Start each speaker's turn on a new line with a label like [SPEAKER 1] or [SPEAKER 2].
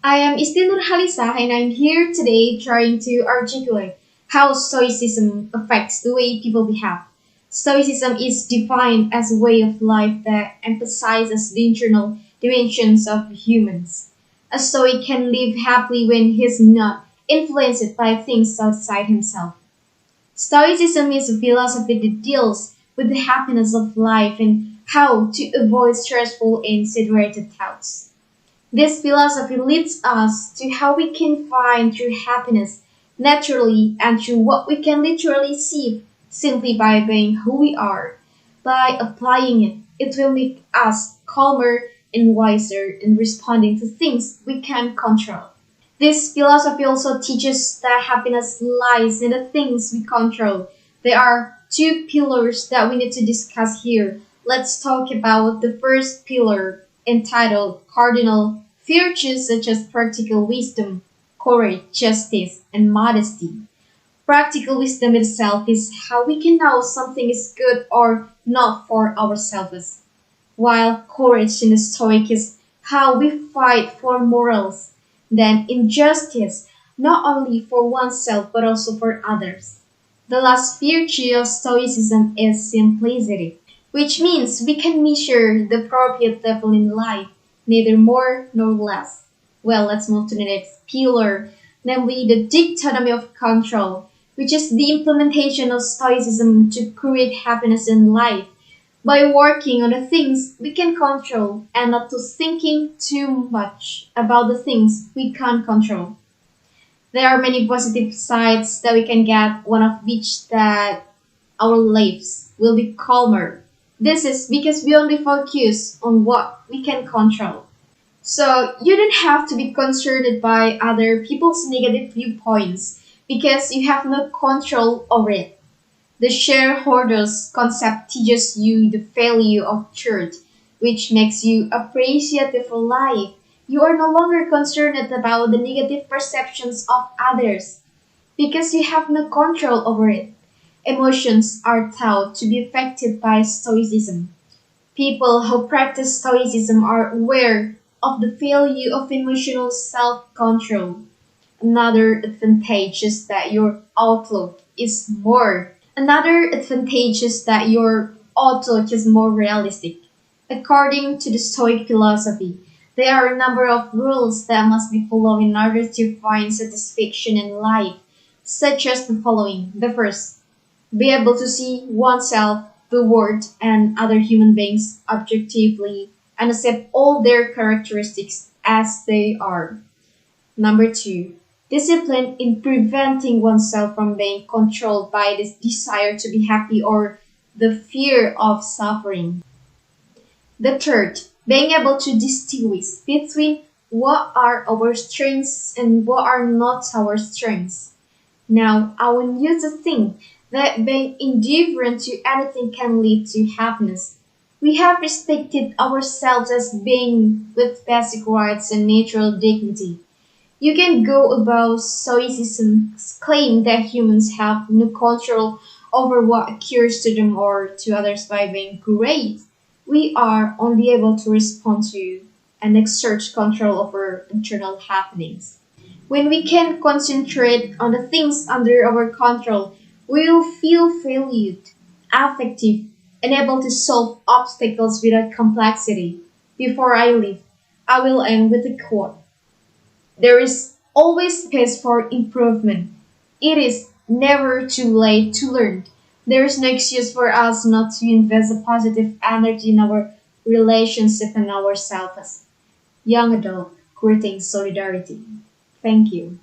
[SPEAKER 1] I am Isti Nurhalisah and I'm here today trying to articulate how Stoicism affects the way people behave. Stoicism is defined as a way of life that emphasizes the internal dimensions of humans. A Stoic can live happily when he is not influenced by things outside himself. Stoicism is a philosophy that deals with the happiness of life and how to avoid stressful and situated thoughts. This philosophy leads us to how we can find true happiness naturally and through what we can literally see simply by being who we are. By applying it, it will make us calmer and wiser in responding to things we can control. This philosophy also teaches that happiness lies in the things we control. There are two pillars that we need to discuss here. Let's talk about the first pillar entitled Cardinal Virtues such as practical wisdom, courage, justice, and modesty. Practical wisdom itself is how we can know something is good or not for ourselves, while courage in the Stoic is how we fight for morals, then injustice, not only for oneself but also for others. The last virtue of Stoicism is simplicity, which means we can measure the appropriate level in life, neither more nor less. Well, let's move to the next pillar, namely the dichotomy of control, which is the implementation of Stoicism to create happiness in life by working on the things we can control and not to thinking too much about the things we can't control. There are many positive sides that we can get, one of which that our lives will be calmer. This is because we only focus on what we can control. So you don't have to be concerned by other people's negative viewpoints because you have no control over it. The shareholders concept teaches you the value of truth, which makes you appreciative for life. You are no longer concerned about the negative perceptions of others because you have no control over it. Emotions are thought to be affected by Stoicism. People who practice Stoicism are aware of the value of emotional self control. Another advantage is that your outlook is more Another advantage is that your outlook is more realistic. According to the Stoic philosophy, there are a number of rules that must be followed in order to find satisfaction in life, such as the following. The first, be able to see oneself, the world, and other human beings objectively and accept all their characteristics as they are. Number two, discipline in preventing oneself from being controlled by this desire to be happy or the fear of suffering. The third, being able to distinguish between what are our strengths and what are not our strengths. Now, I want you to think that being indifferent to anything can lead to happiness. We have respected ourselves as beings with basic rights and natural dignity. You can go about Stoicism's claim that humans have no control over what occurs to them or to others by being great. We are only able to respond to and exert control over internal happenings. When we can concentrate on the things under our control, we will feel valued, effective, and able to solve obstacles without complexity. Before I leave, I will end with a quote. There is always space for improvement. It is never too late to learn. There is no excuse for us not to invest a positive energy in our relationship and ourselves. Young adult creating solidarity. Thank you.